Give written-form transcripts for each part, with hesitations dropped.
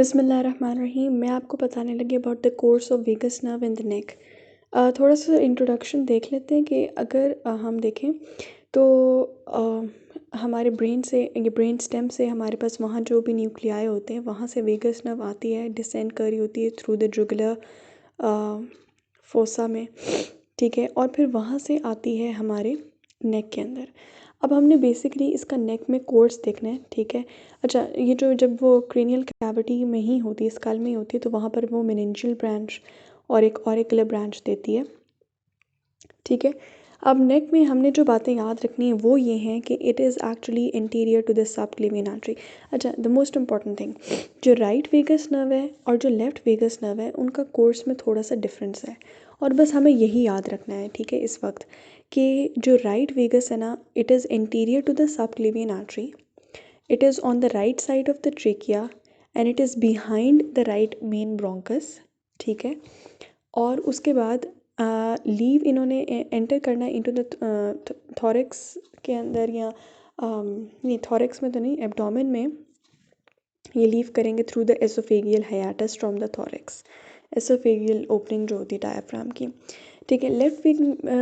बिस्मिल्लाहिर्रहमानिर्रहीम। मैं आपको बताने लगी about the course of vagus nerve in the neck. थोड़ा सा इंट्रोडक्शन देख लेते हैं कि अगर हम देखें तो हमारे ब्रेन से, ये ब्रेन स्टेम से हमारे पास वहाँ जो भी न्यूक्लियाई होते हैं वहाँ से वेगस नर्व आती है, डिसेंड कर रही होती है थ्रू द जुगुलर फोसा में, ठीक है। और फिर वहाँ से आती है हमारे नेक के अंदर। अब हमने बेसिकली इसका नेक में कोर्स देखना है, ठीक है। अच्छा, ये जो जब वो क्रेनियल कैविटी में ही होती है, स्कल में ही होती है, तो वहाँ पर वो मेनिंजियल ब्रांच और एक ऑरिकुलर ब्रांच देती है, ठीक है। अब नेक में हमने जो बातें याद रखनी है वो ये हैं कि it is actually interior to the subclavian artery. अच्छा, द मोस्ट इंपॉर्टेंट थिंग, जो राइट वेगस नर्व है और जो लेफ्ट वेगस नर्व है उनका कोर्स में थोड़ा सा डिफरेंस है, और बस हमें यही याद रखना है, ठीक है, इस वक्त कि जो राइट वेगस है ना, it is interior to the subclavian artery, it is on the right side of the trachea and it is behind the right main bronchus, ठीक है। और उसके बाद लीव इन्होंने एंटर करना इनटू द थॉरेक्स के अंदर, या नहीं थॉरेक्स में तो नहीं, एब्डोमेन में ये लीव करेंगे through the oesophageal hiatus from the thorax, oesophageal opening जो होती है डायफ्राम की, ठीक है। लेफ्ट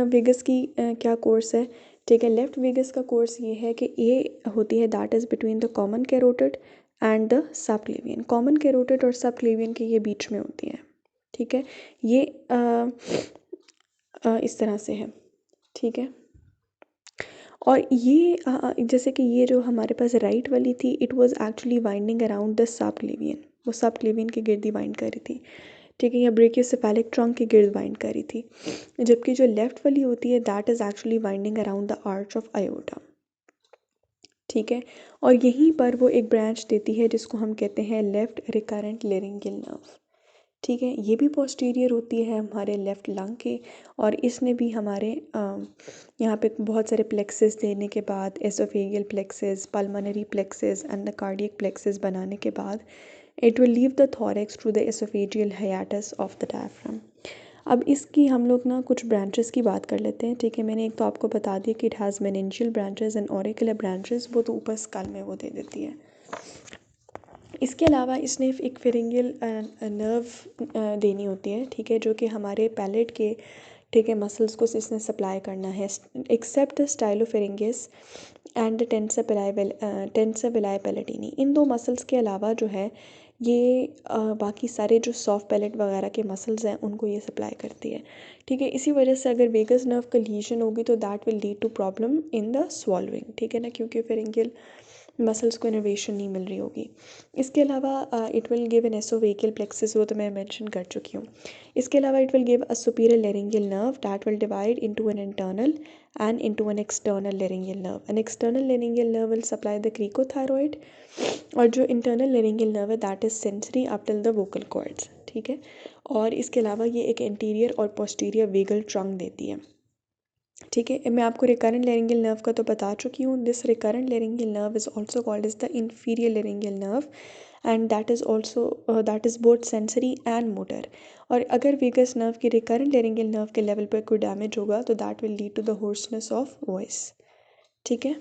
वेगस की क्या कोर्स है, ठीक है। लेफ्ट वेगस का कोर्स ये है कि ये होती है that is between the common carotid and the subclavian. Common carotid और सबक्लेवियन के ये बीच में होती है, ठीक है। ये इस तरह से है, ठीक है। और ये जैसे कि ये जो हमारे पास राइट वाली थी, it was actually winding around the subclavian, वो सबक्लेवियन के गिर्द ही वाइंड कर रही थी, ठीक है, या ब्रेकियोसेफेलिक ट्रंक के गिर्द वाइंड कर रही थी। जबकि जो लेफ्ट वाली होती है that is actually winding around the arch of iota, ठीक है। और यहीं पर वो एक ब्रांच देती है जिसको हम कहते हैं लेफ्ट रिकरेंट लेरिंगियल नर्व, ठीक है। ये भी पोस्टीरियर होती है हमारे लेफ़्ट लंग के, और इसने भी हमारे यहाँ पे बहुत सारे प्लेक्सेस देने के बाद, oesophageal plexuses, pulmonary plexuses and the cardiac plexuses बनाने के बाद, it will leave the thorax through the oesophageal hiatus of the diaphragm. अब इसकी हम लोग ना कुछ ब्रांचेस की बात कर लेते हैं, ठीक है। मैंने एक तो आपको बता दिया कि it has meningeal branches and auricular branches, वो तो ऊपर स्कल में वो दे देती है। इसके अलावा इसने एक फेरिंगियल नर्व देनी होती है, ठीक है, जो कि हमारे पैलेट के, ठीक है, मसल्स को इसने सप्लाई करना है, except the stylopharyngeus and the tensor veli palatini. इन दो मसल्स के अलावा जो है ये बाकी सारे जो सॉफ्ट पैलेट वगैरह के मसल्स हैं उनको ये सप्लाई करती है, ठीक है। इसी वजह से अगर वेगस नर्व का लीजन होगी तो that will lead to problem in the swallowing, ठीक है ना, क्योंकि फेरिंगियल मसल्स को इनर्वेशन नहीं मिल रही होगी। इसके अलावा it will give an oesophageal plexus, वो तो मैं मेंशन कर चुकी हूँ। इसके अलावा it will give a superior laryngeal nerve that will divide into an internal and into an external laryngeal nerve. An external laryngeal nerve will supply the cricothyroid, और जो internal laryngeal nerve है that is sensory up till the vocal cords, ठीक है। और इसके अलावा ये एक anterior और posterior vagal trunk देती है, ठीक है। मैं आपको रिकरेंट लेरिंगियल नर्व का तो बता चुकी हूँ। This recurrent laryngeal nerve is also called is the inferior laryngeal nerve and that is also that is both sensory and motor. और अगर वेगस नर्व की रिकरेंट लेरिंगियल नर्व के लेवल पर कोई डैमेज होगा तो that will lead to the hoarseness of voice, ठीक है।